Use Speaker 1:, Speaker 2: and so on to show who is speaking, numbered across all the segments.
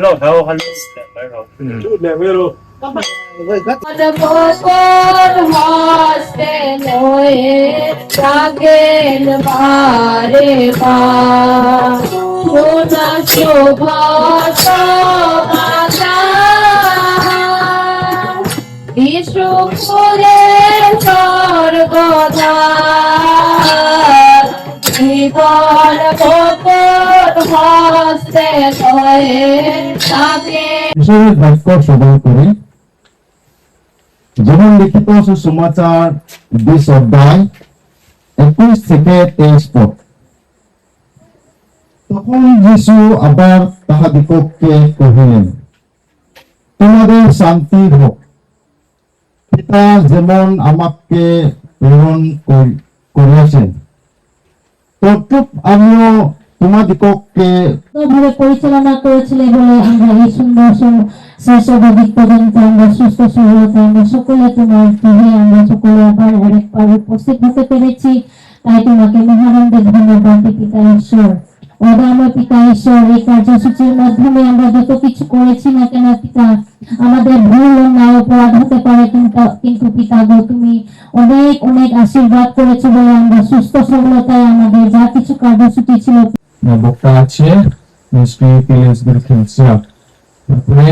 Speaker 1: เราเท่าคันแต่ไม่เราจุดเนี่ยไม่รู้
Speaker 2: বকর হস্তে লয়ে রাগেল বারে বার সোনা শোভা সমাচার বিষ্ণু ফুলে স্বর্গদ্বার জীবন বকর হস্তে লয়ে রাগেল
Speaker 3: হিসেবে বাক্য সদয় করি যেমন লিখিত সুসমাচার 20 অধ্যায় 21 থেকে 23 পদ। তখন যিশু আবার তাহাদিগকে কহিলেন, তোমাদের শান্তি হোক। পিতা যেমন আমাকে প্রেরণ করিয়াছেন, তদ্রূপ আমিও তোমাদিগকে
Speaker 4: ভাবে পরিচালনা করেছিলেন বলে আমরা এই সুন্দর শাশ্বত পর্যন্ত আমরা সুস্থ সবলতা আমরা সকলে তোমার গৃহে আমরা সকলে আবার আরেকবার উপস্থিত হতে পেরেছি। তাই তোমাকে মহানন্দে ধন্যবাদ পিতা ঈশ্বর। আমার পিতা ঈশ্বর, এই কার্যসূচির মাধ্যমে আমরা যত কিছু করেছি না কেন পিতা, আমাদের ভুল না অপরাধ হতে পারে, কিন্তু পিতা গো তুমি অনেক অনেক আশীর্বাদ করেছো বলে আমরা সুস্থ সবলতায় আমাদের যা কিছু কার্যসূচি ছিল
Speaker 3: বক্তা আছে নিশ্চয়ই পিএসবির খেলছে। তারপরে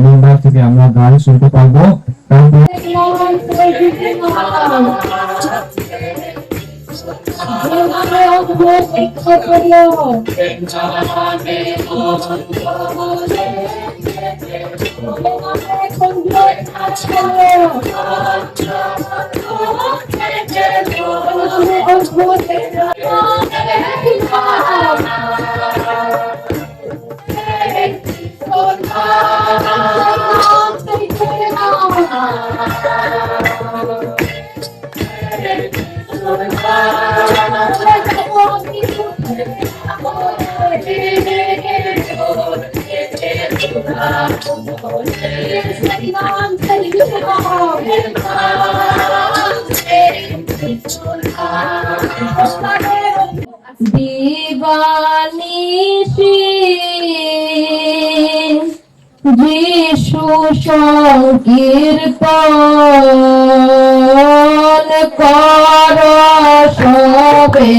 Speaker 3: মেম্বার থেকে আমরা গান শুনতে পারবো।
Speaker 2: দিবানিশি যিশু সংকীর্তন কর সবে।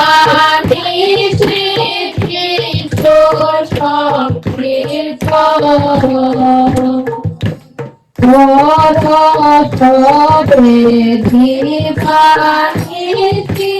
Speaker 2: দিবানিশি যিশু সংকীর্তন কর সবে। দিবানিশি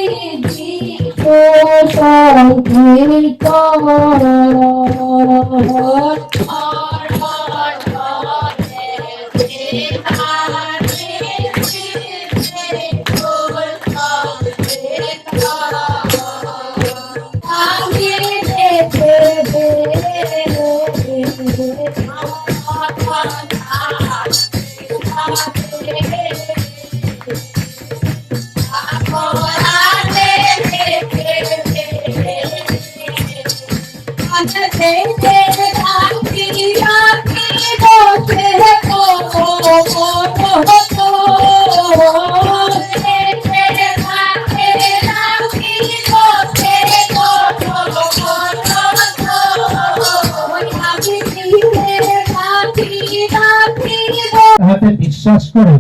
Speaker 5: তাহাতে বিশ্বাস করে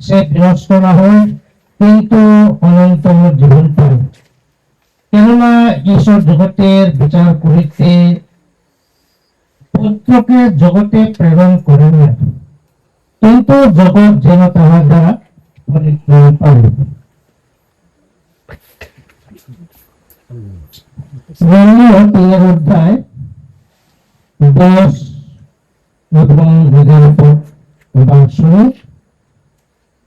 Speaker 5: সে বিনষ্ট না হয়, কিন্তু অনন্ত জীবন পায়। কেননা ঈশ্বর জগতের বিচার করিতে পুত্রকে জগতে প্রেরণ করেন না, কিন্তু জগৎ যেন তাহার দ্বারা পরিত্রাণ পায়। রোমীয় 3 অধ্যায় 10 এবং 11 পদ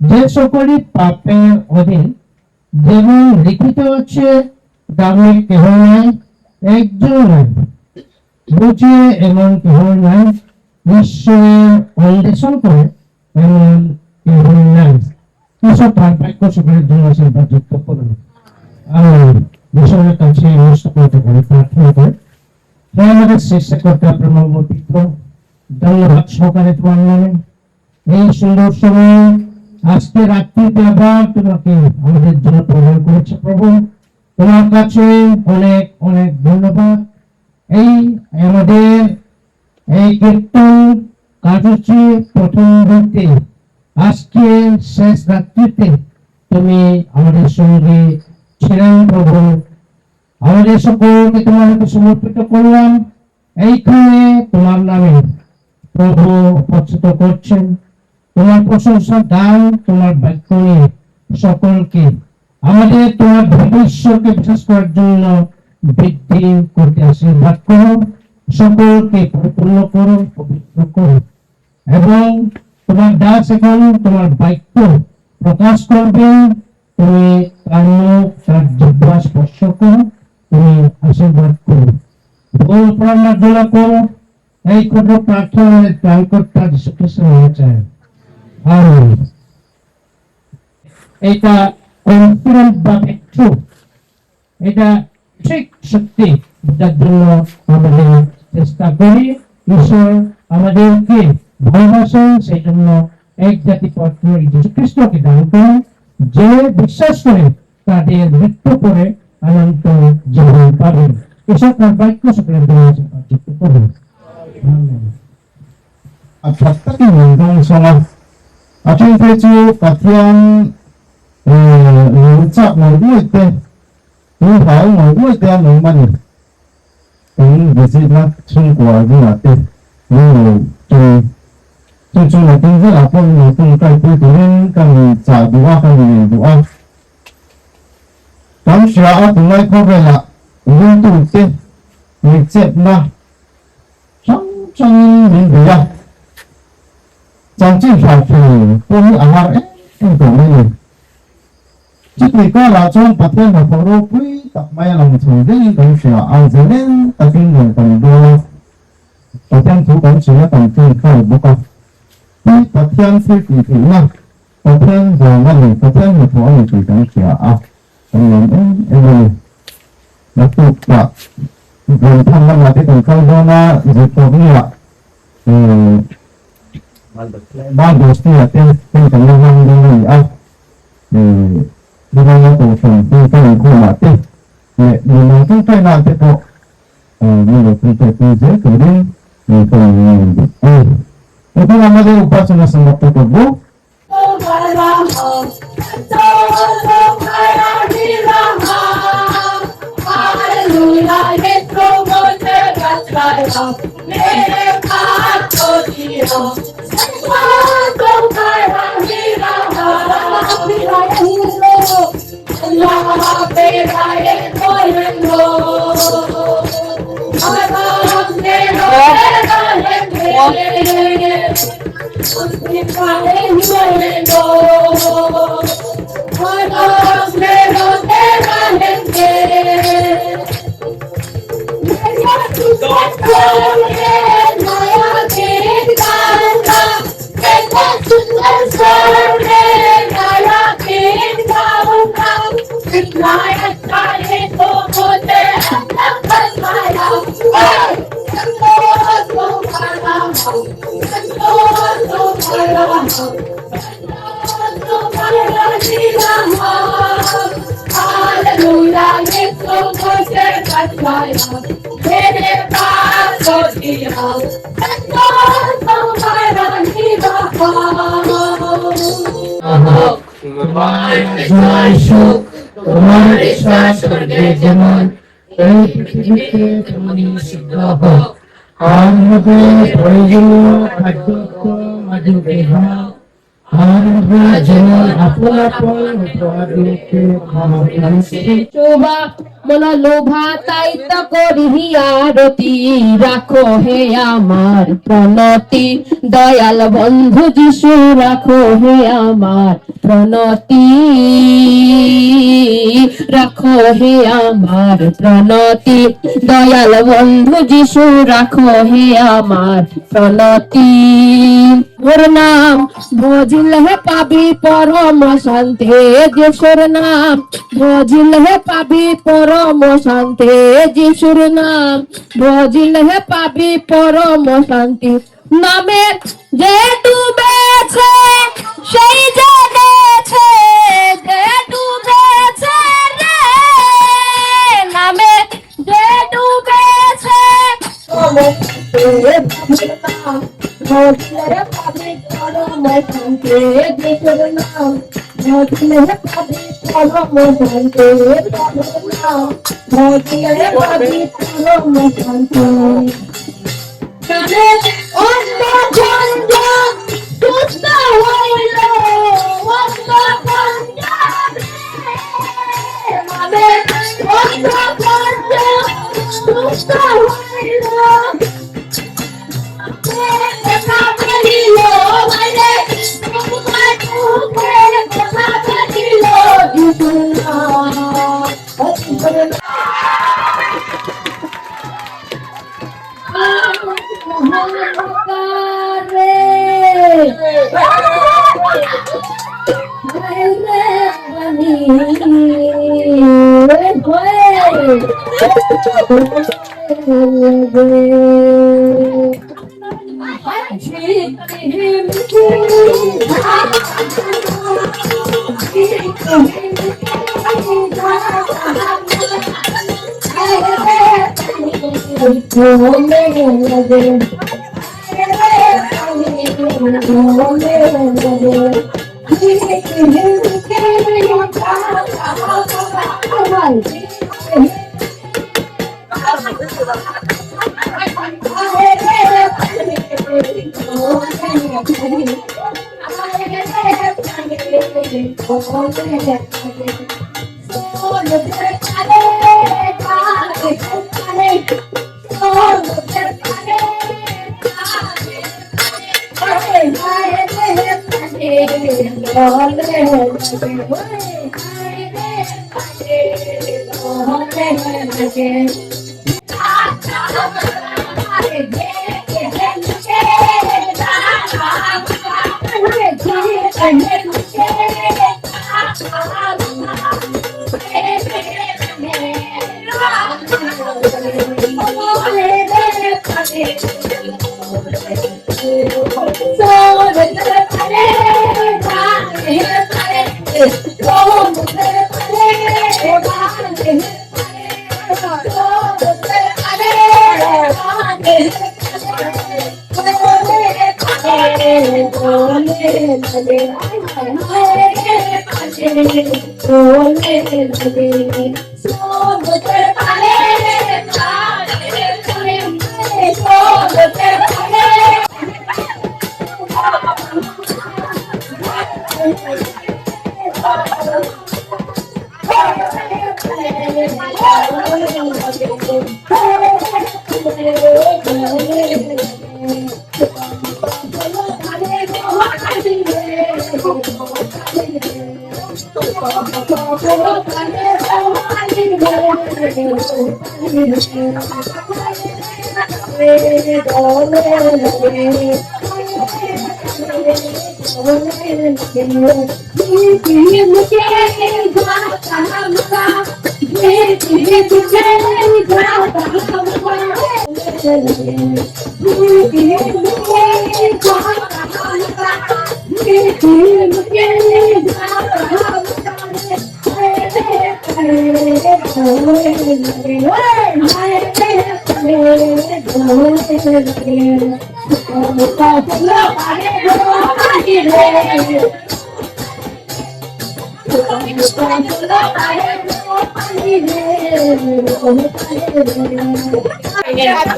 Speaker 5: যে সকলই পাপের অধীন, যেমন লিখিত আছে, দামে কেহ নাই, একজন নাই, বুঝে এমন কেহ নাই, ঈশ্বরের অন্বেষণ করে এমন কেহ নাই। ঈশ্বর তার বাক্য সকলের জন্য আশীর্বাদ যুক্ত করুন। আর ঈশ্বরের কাছে করতে পারি প্রার্থনা করে আমাদের চেষ্টা করতে আপনার মর্মতিত্ব ধন্যবাদ সহকারে তোমার নামে এই সুন্দর সময় আজকে রাত্রিতে আবার তোমাকে আমাদের জন্য প্রদান করেছে প্রভু। তোমার কাছে অনেক অনেক ধন্যবাদ। এই আমাদের এই কীর্তন কার্যসূচি প্রথম হইতে আজকে শেষ রাত্রিতে তুমি আমাদের সঙ্গে ছিলেন প্রভু। আমাদের সকলকে তোমার হাতে সমর্পিত করলাম। এইখানে তোমার নামে প্রভু উপস্থিত করছেন, তোমার প্রশংসা দান, তোমার বাক্য নিয়ে সকলকে আমাদের তোমার ঈশ্বরকে বিশ্বাস করার জন্য বৃদ্ধি করতে আশীর্বাদ করো, সকলকে পরিপূর্ণ করো, পবিত্র করো, এবং তোমার দাস এখন তোমার বাক্য প্রকাশ করবেন। তুমি তার মুখ, তার জিহ্বা স্পর্শ করো, তুমি আশীর্বাদ করো, ভুল প্রার্থনা করো। এই ক্ষুদ্র প্রার্থনা ত্রাণকর্তা যীশু খ্রিস্টের নামে চাই, আমেন। এটা কনফিডেন্ট বা ট্রু, এটা ঠিক সত্যি, যার জন্য আমাদের চেষ্টা করি। ঈশ্বর আমাদেরকে ভালোবাসেন, সেই জন্য এক জাতি পত্র যীশু খ্রিস্টকে দান করেন, যে বিশ্বাস করে তাদের মৃত্যু করে অনন্ত জীবন পাবেন। এসব তার বাক্য সকলের যুক্ত করবেন।
Speaker 3: Attraktaki mendong sama ating pecu patian ucap mau ite ini hal mau ite anu mani ini besi nak chung kuah di mati ini chung nanti je apa ini chung kai tu turun kami doa kami doa kami siapa tunai kau bela ini tu ite ini cep nah trong dia trong chiếc trò chơi tôi nghĩ ở hàng em tưởng đây này chiếc này có là trong bát thiên và phổ đô quý tập may lòng thùng đấy cũng sẽ ăn dễ nên tập kinh người tầm đô bát thiên thủ cũng chỉ là tầm kinh khởi bố con bát thiên phi kỳ thị mà bát thiên giờ mà mình bát thiên một phổ mình chỉ cũng sẽ ăn em này nó tụt cả rồi thằng năm là cái tầm khởi đó nó dịch tốt như vậy ban dosti aten pengembangan dengan ah dengan itu sampai ke kumate dengan itu nanti kok menurut kita itu kemudian itu namanya upasana semata tubuh
Speaker 2: মন লোভা তাইত করি আরতি রাখো হে আমার প্রণতি দয়াল বন্ধু যিশু রাখো হে আমার প্রণতি রাখো হে আমার প্রণতি দয়াল বন্ধু যিশু রাখো হে আমার প্রণতি মোর নাম ভজিলে পাবি পরম শান্তি যিশুর নাম ভজিলে পাবি পরম শান্তি যিশুর নাম ভজিলে পাবি পরম শান্তি নামে যে ডুবেছে সেই জেগেছে যে ডুবেছে রে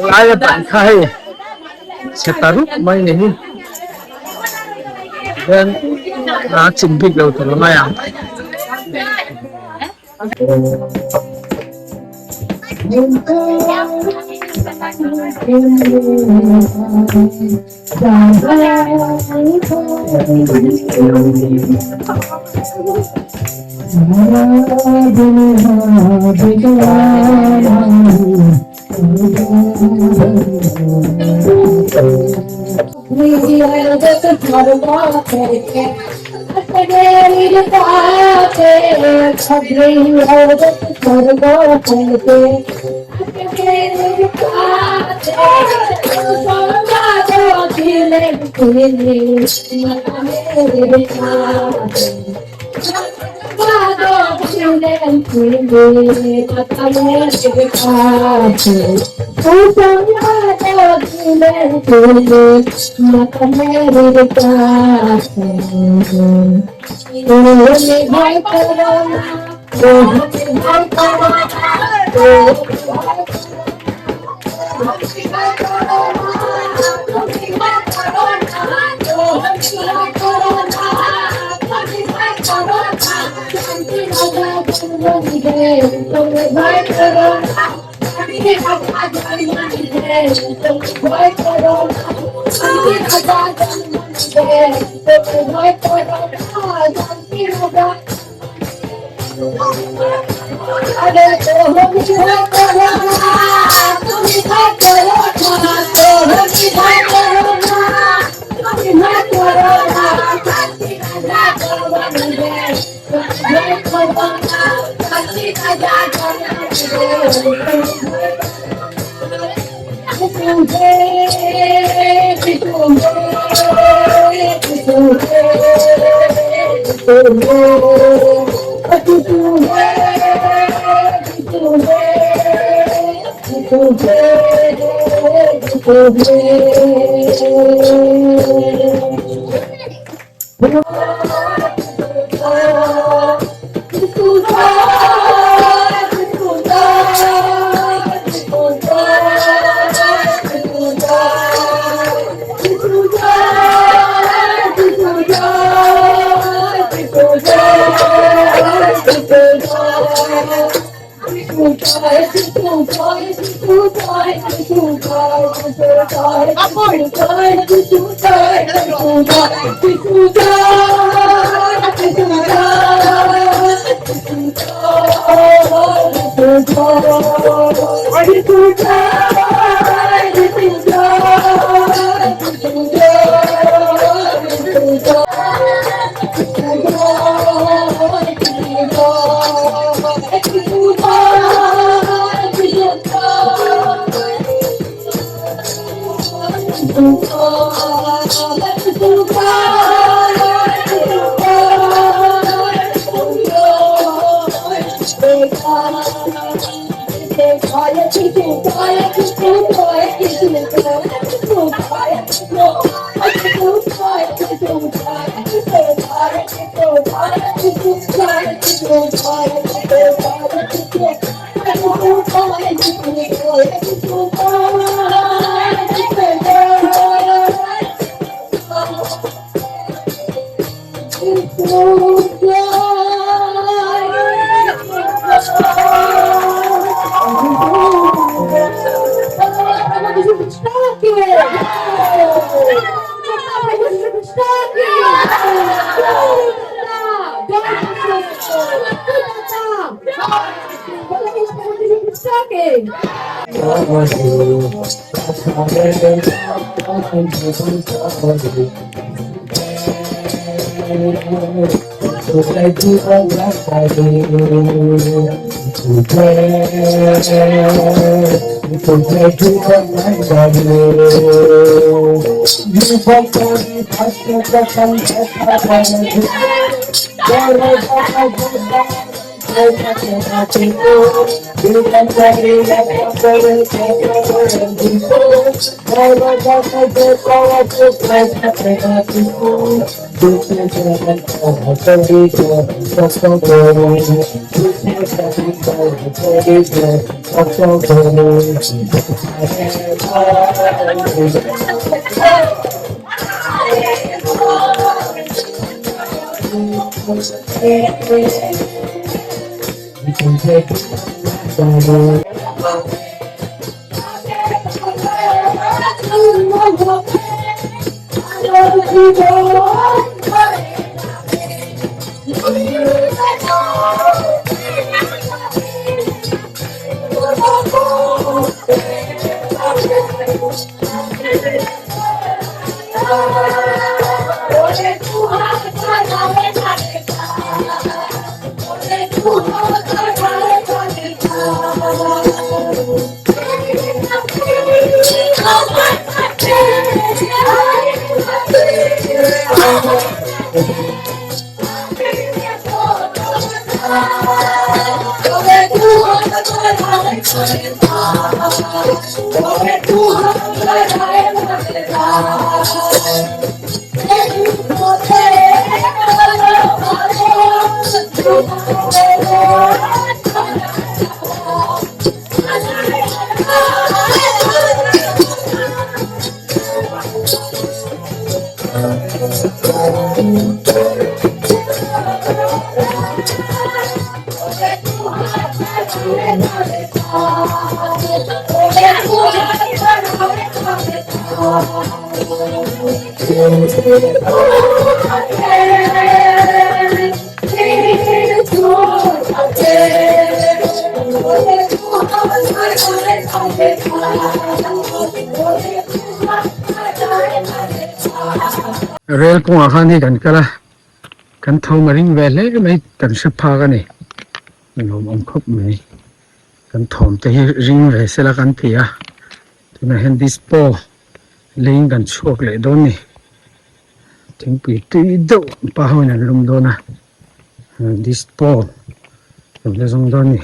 Speaker 5: Laya tangkai setaruk main ini dan cimpik laut lumayan.
Speaker 6: Rel kung akan ni kan kala kan thau maring vele mai kan shapha ka ni nom om khop mai kan thom te ring ve sela kan thia tuna hen dispo ling kan chuak le don ni thing pi ti do pa hoina lum dona dispo le zong don ni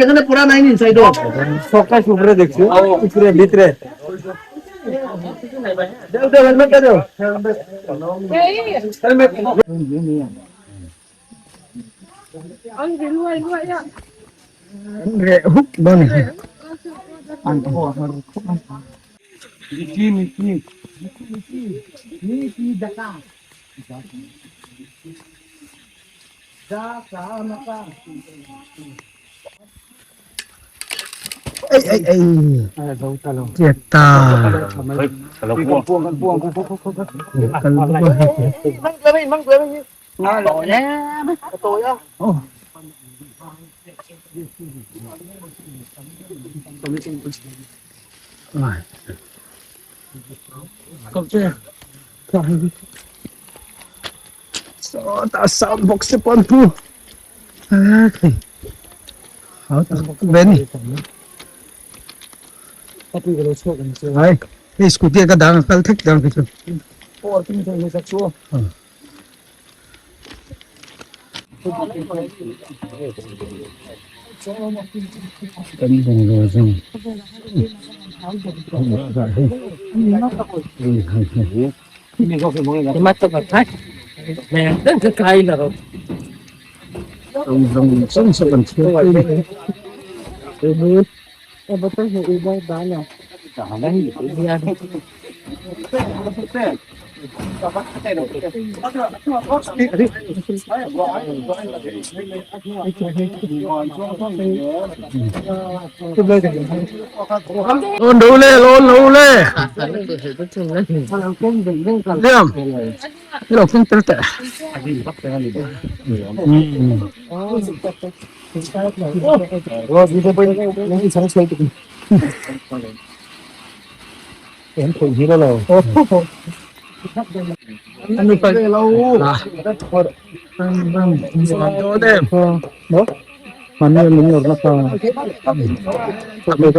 Speaker 5: এখানে পড়া নাই inside
Speaker 1: সকাল উপরে দেখছি উপরে ভিতরে দেও দেও হেলমেট দেও helmet
Speaker 6: re huk don ni Ceta.
Speaker 1: Kalau puang
Speaker 6: so ta sao bọc sẽ bón thu à thì họ ta bên này đấy cái scooter cái đằng cái thích đằng cái chỗ cái vùng rồi rồi rồng rồng sông sông gần chưa lôn đủ lên lôn đủ lên liam cái đầu không tệ tệ
Speaker 1: rồi đi bên những sáng chơi tụi em thử gì đó rồi
Speaker 6: anh đi phải lâu chỗ đêm
Speaker 1: đó mà nên mình ngược nó to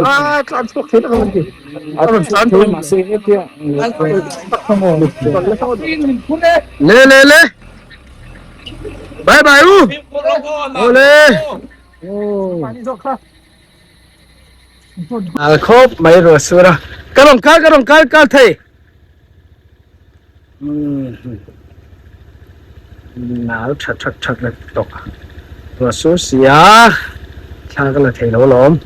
Speaker 6: à sản xuất thế nào gì sản xuất
Speaker 1: mà xe hết kia không ổn
Speaker 6: lê lê lê bye bye u lê à khốp mấy rồi xưa rồi cái đồng cái thầy nào chặt là tộc rồi số xía cha cái là thầy lỗ lộn